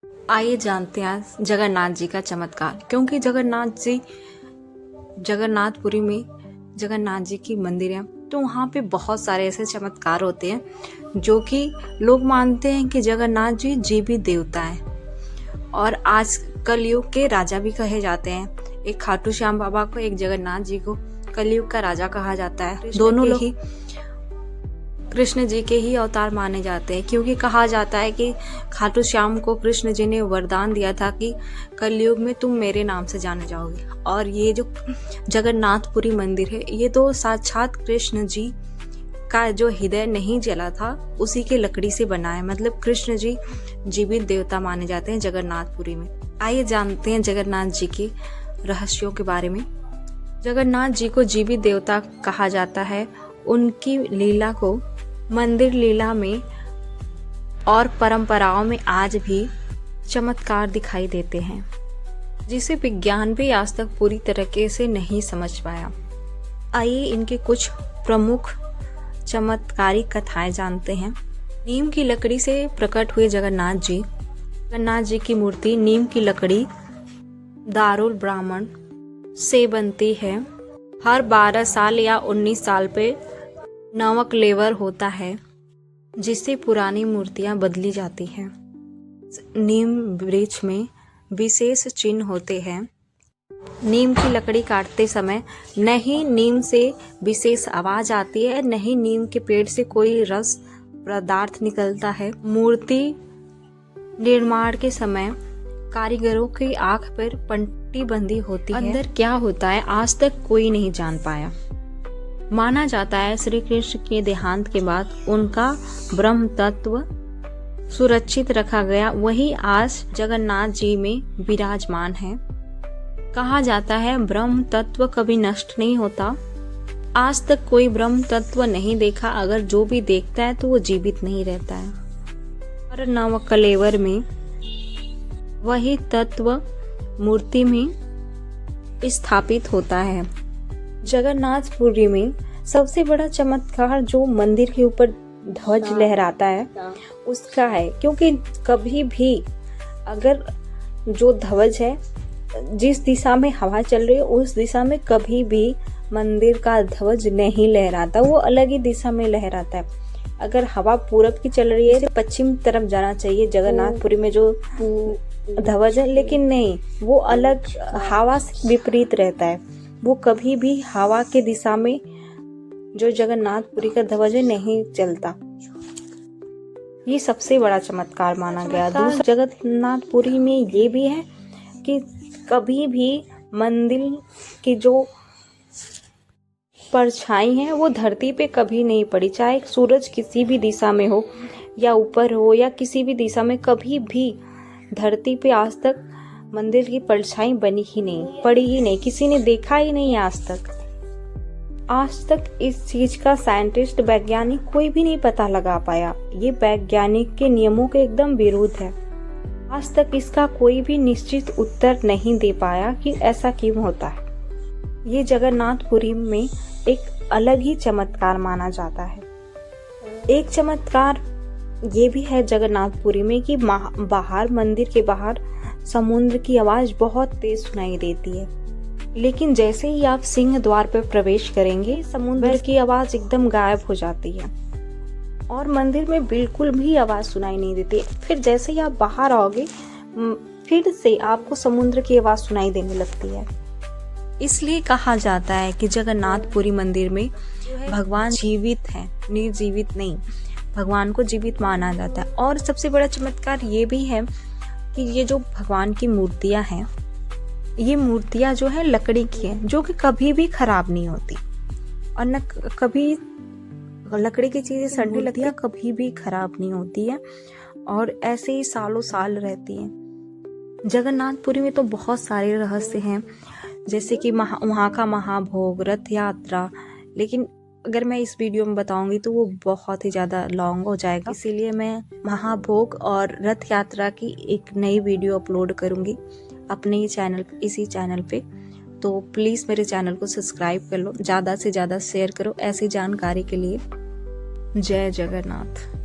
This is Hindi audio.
आइए जानते हैं जगन्नाथ जी का चमत्कार। क्योंकि जगन्नाथपुरी में जगन्नाथ जी की मंदिर है, तो वहाँ पे बहुत सारे ऐसे चमत्कार होते हैं जो कि लोग मानते हैं कि जगन्नाथ जी जीवित देवता हैं और आज कलयुग के राजा भी कहे जाते हैं। एक खाटू श्याम बाबा को, एक जगन्नाथ जी को कलयुग का राजा कहा जाता है। दोनों लोग ही कृष्ण जी के ही अवतार माने जाते हैं, क्योंकि कहा जाता है कि खाटू श्याम को कृष्ण जी ने वरदान दिया था कि कलयुग में तुम मेरे नाम से जाने जाओगे। और ये जो जगन्नाथपुरी मंदिर है, ये तो साक्षात कृष्ण जी का जो हृदय नहीं जला था उसी के लकड़ी से बना है। मतलब कृष्ण जी जीवित देवता माने जाते हैं जगन्नाथपुरी में। आइए जानते हैं जगन्नाथ जी के रहस्यों के बारे में। जगन्नाथ जी को जीवित देवता कहा जाता है। उनकी लीला को मंदिर लीला में और परंपराओं में आज भी चमत्कार दिखाई देते हैं, जिसे विज्ञान भी आज तक पूरी तरीके से नहीं समझ पाया। आइए इनके कुछ प्रमुख चमत्कारी कथाएं जानते हैं। नीम की लकड़ी से प्रकट हुए जगन्नाथ जी की मूर्ति नीम की लकड़ी दारुल ब्राह्मण से बनती है। हर 12 साल या 19 साल पे नवक लेवर होता है, जिससे पुरानी मूर्तियां बदली जाती हैं। नीम वृक्ष में विशेष चिन्ह होते हैं। नीम की लकड़ी काटते समय न ही नीम से विशेष आवाज आती है, न ही नीम के पेड़ से कोई रस पदार्थ निकलता है। मूर्ति निर्माण के समय कारीगरों की आंख पर पट्टी बंधी होती है। अंदर क्या होता है आज तक कोई नहीं जान पाया। माना जाता है श्री कृष्ण के देहांत के बाद उनका ब्रह्म तत्व सुरक्षित रखा गया, वही आज जगन्नाथ जी में विराजमान है। कहा जाता है ब्रह्म तत्व कभी नष्ट नहीं होता। आज तक कोई ब्रह्म तत्व नहीं देखा, अगर जो भी देखता है तो वो जीवित नहीं रहता है। और नवकलेवर में वही तत्व मूर्ति में स्थापित होता है। जगन्नाथपुरी में सबसे बड़ा चमत्कार जो मंदिर के ऊपर ध्वज लहराता है उसका है, क्योंकि कभी भी अगर जो ध्वज है जिस दिशा में हवा चल रही है उस दिशा में कभी भी मंदिर का ध्वज नहीं लहराता, वो अलग ही दिशा में लहराता है। अगर हवा पूरब की चल रही है तो पश्चिम तरफ जाना चाहिए जगन्नाथपुरी में जो ध्वज है, लेकिन नहीं, वो अलग हवा से विपरीत रहता है। वो कभी भी हवा के दिशा में जो जगन्नाथपुरी का ध्वज है नहीं चलता। ये सबसे बड़ा चमत्कार माना गया। दूसरा जगन्नाथपुरी में ये भी है कि कभी भी मंदिर की जो परछाई है वो धरती पे कभी नहीं पड़ी, चाहे सूरज किसी भी दिशा में हो या ऊपर हो या किसी भी दिशा में, कभी भी धरती पे आज तक मंदिर की परछाई बनी ही नहीं, पड़ी ही नहीं, किसी ने देखा ही नहीं आज तक इस चीज का साइंटिस्ट वैज्ञानिक कोई भी नहीं पता लगा पाया। ये वैज्ञानिक के नियमों के एकदम विरुद्ध है। आज तक इसका कोई भी निश्चित उत्तर नहीं दे पाया कि ऐसा क्यों होता है। ये जगन्नाथपुरी में एक अलग ही चमत्कार माना जाता है। एक चमत्कार ये भी है जगन्नाथपुरी में कि बाहर मंदिर के बाहर समुद्र की आवाज बहुत तेज सुनाई देती है, लेकिन जैसे ही आप सिंह द्वार पर प्रवेश करेंगे समुद्र की आवाज एकदम गायब हो जाती है और मंदिर में बिल्कुल भी आवाज सुनाई नहीं देती। फिर जैसे ही आप बाहर आओगे फिर से आपको समुद्र की आवाज सुनाई देने लगती है। इसलिए कहा जाता है कि जगन्नाथपुरी मंदिर में भगवान जीवित हैं, निर्जीवित नहीं, भगवान को जीवित माना जाता है। और सबसे बड़ा चमत्कार ये भी है कि ये जो भगवान की मूर्तियां हैं, ये मूर्तियां जो है लकड़ी की है, जो कि कभी भी खराब नहीं होती और न कभी लकड़ी की चीजें सड़ने लगती है, कभी भी खराब नहीं होती है और ऐसे ही सालों साल रहती है। जगन्नाथपुरी में तो बहुत सारे रहस्य हैं, जैसे कि वहाँ का महाभोग, रथ यात्रा, लेकिन अगर मैं इस वीडियो में बताऊंगी तो वो बहुत ही ज़्यादा लॉन्ग हो जाएगा, इसीलिए मैं महाभोग और रथ यात्रा की एक नई वीडियो अपलोड करूंगी अपने इसी चैनल पे। तो प्लीज़ मेरे चैनल को सब्सक्राइब कर लो, ज़्यादा से ज़्यादा शेयर करो ऐसी जानकारी के लिए। जय जगन्नाथ।